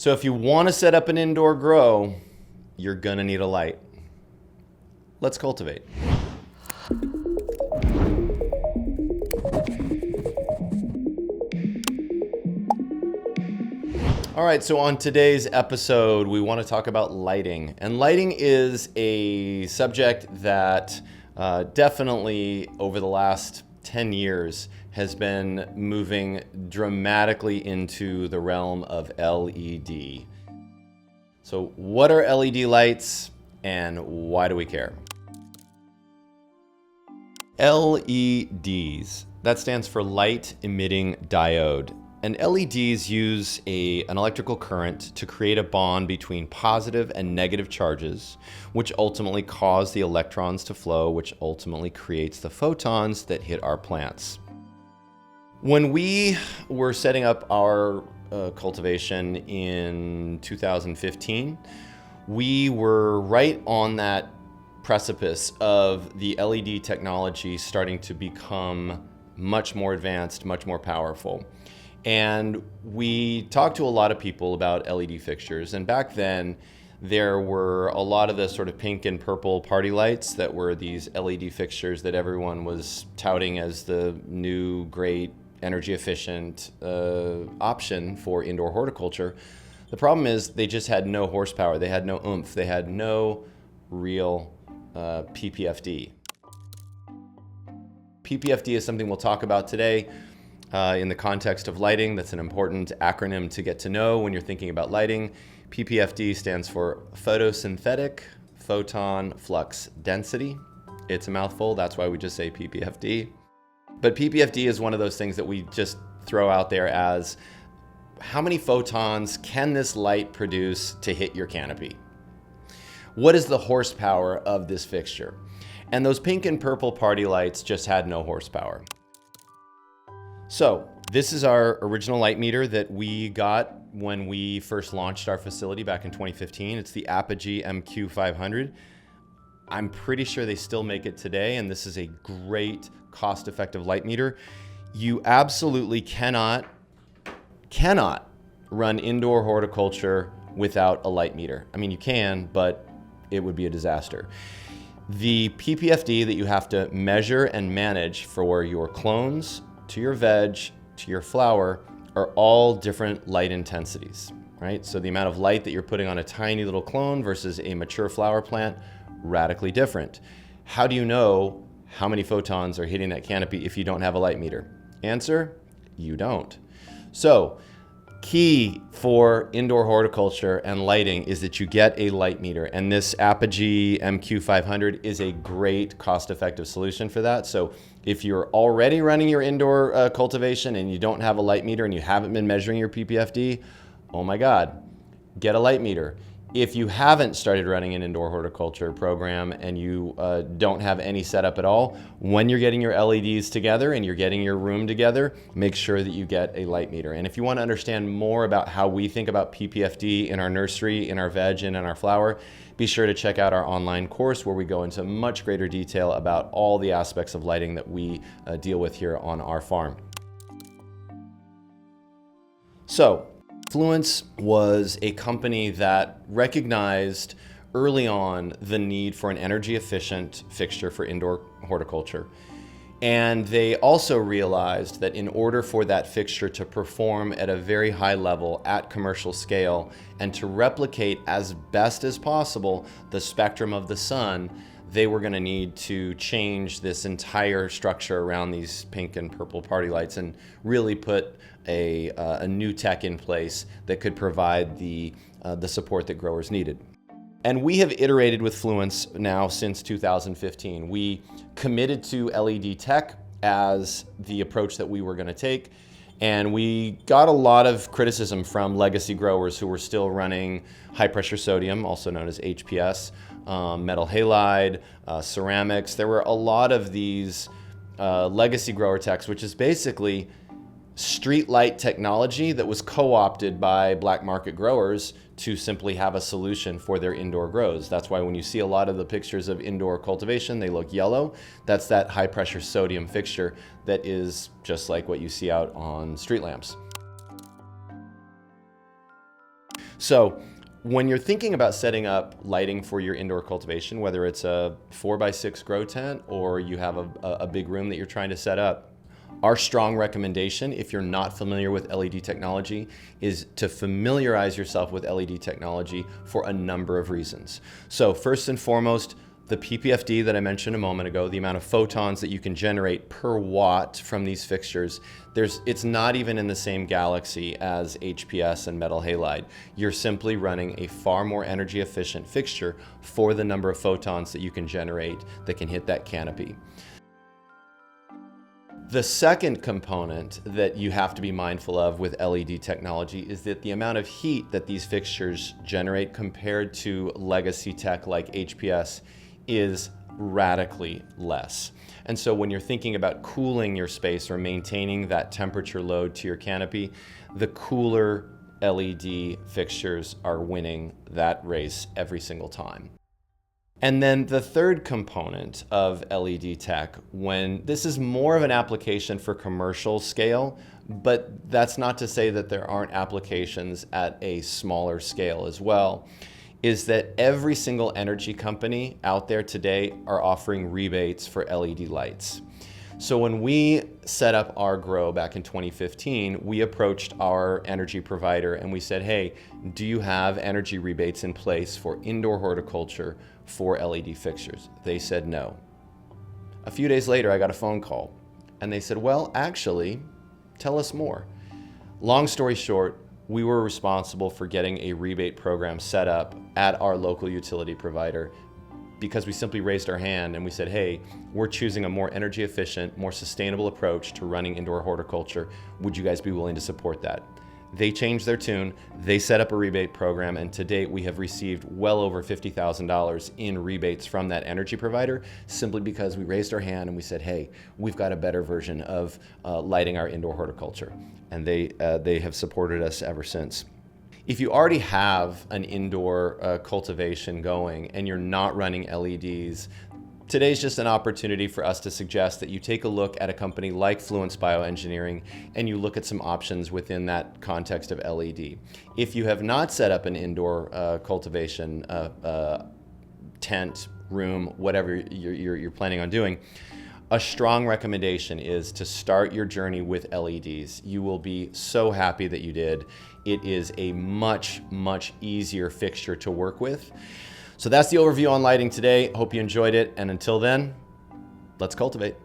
So if you want to set up an indoor grow, you're gonna need a light. Let's cultivate. All right, so on today's episode, we want to talk about lighting. And lighting is a subject that definitely over the last 10 years has been moving dramatically into the realm of LED. So what are LED lights and why do we care? LEDs, that stands for light emitting diode. And LEDs use an electrical current to create a bond between positive and negative charges, which ultimately cause the electrons to flow, which ultimately creates the photons that hit our plants. When we were setting up our cultivation in 2015, we were right on that precipice of the LED technology starting to become much more advanced, much more powerful. And we talked to a lot of people about LED fixtures. And back then, there were a lot of the sort of pink and purple party lights that were these LED fixtures that everyone was touting as the new, great, energy efficient option for indoor horticulture. The problem is they just had no horsepower. They had no oomph. They had no real PPFD. PPFD is something we'll talk about today. In the context of lighting, that's an important acronym to get to know when you're thinking about lighting. PPFD stands for photosynthetic photon flux density. It's a mouthful, that's why we just say PPFD. But PPFD is one of those things that we just throw out there as how many photons can this light produce to hit your canopy? What is the horsepower of this fixture? And those pink and purple party lights just had no horsepower. So this is our original light meter that we got when we first launched our facility back in 2015. It's the Apogee MQ500. I'm pretty sure they still make it today, and this is a great cost-effective light meter. You absolutely cannot run indoor horticulture without a light meter. I mean, you can, but it would be a disaster. The PPFD that you have to measure and manage for your clones, to your veg, to your flower, are all different light intensities, right? So the amount of light that you're putting on a tiny little clone versus a mature flower plant, radically different. How do you know how many photons are hitting that canopy if you don't have a light meter? Answer, you don't. So key for indoor horticulture and lighting is that you get a light meter, and this Apogee MQ500 is a great cost-effective solution for that. So if you're already running your indoor cultivation and you don't have a light meter and you haven't been measuring your PPFD, oh my God, get a light meter. If you haven't started running an indoor horticulture program and you don't have any setup at all, when you're getting your LEDs together and you're getting your room together, make sure that you get a light meter. And if you want to understand more about how we think about PPFD in our nursery, in our veg, and in our flower, be sure to check out our online course where we go into much greater detail about all the aspects of lighting that we deal with here on our farm. So, Fluence was a company that recognized early on the need for an energy efficient fixture for indoor horticulture. And they also realized that in order for that fixture to perform at a very high level at commercial scale and to replicate as best as possible the spectrum of the sun, they were going to need to change this entire structure around these pink and purple party lights and really put a new tech in place that could provide the support that growers needed. And we have iterated with Fluence now since 2015. We committed to LED tech as the approach that we were going to take, and we got a lot of criticism from legacy growers who were still running high pressure sodium, also known as HPS, metal halide, ceramics. There were a lot of these legacy grower techs, which is basically street light technology that was co-opted by black market growers to simply have a solution for their indoor grows. That's why when you see a lot of the pictures of indoor cultivation, they look yellow. That's that high pressure sodium fixture that is just like what you see out on street lamps. So when you're thinking about setting up lighting for your indoor cultivation, whether it's a 4x6 grow tent or you have a big room that you're trying to set up, our strong recommendation, if you're not familiar with LED technology, is to familiarize yourself with LED technology for a number of reasons. So first and foremost, the PPFD that I mentioned a moment ago, the amount of photons that you can generate per watt from these fixtures, it's not even in the same galaxy as HPS and metal halide. You're simply running a far more energy efficient fixture for the number of photons that you can generate that can hit that canopy. The second component that you have to be mindful of with LED technology is that the amount of heat that these fixtures generate compared to legacy tech like HPS is radically less. And so when you're thinking about cooling your space or maintaining that temperature load to your canopy, the cooler LED fixtures are winning that race every single time. And then the third component of LED tech, when this is more of an application for commercial scale, but that's not to say that there aren't applications at a smaller scale as well, is that every single energy company out there today are offering rebates for LED lights. So when we set up our grow back in 2015, we approached our energy provider and we said, hey, do you have energy rebates in place for indoor horticulture for LED fixtures? They said no. A few days later, I got a phone call and they said, well, actually, tell us more. Long story short, we were responsible for getting a rebate program set up at our local utility provider because we simply raised our hand and we said, hey, we're choosing a more energy efficient, more sustainable approach to running indoor horticulture. Would you guys be willing to support that? They changed their tune, they set up a rebate program, and to date we have received well over $50,000 in rebates from that energy provider simply because we raised our hand and we said, hey, we've got a better version of lighting our indoor horticulture. And they have supported us ever since. If you already have an indoor cultivation going and you're not running LEDs, today's just an opportunity for us to suggest that you take a look at a company like Fluence Bioengineering and you look at some options within that context of LED. If you have not set up an indoor cultivation tent, room, whatever you're planning on doing, a strong recommendation is to start your journey with LEDs. You will be so happy that you did. It is a much, much easier fixture to work with. So that's the overview on lighting today. Hope you enjoyed it. And until then, let's cultivate.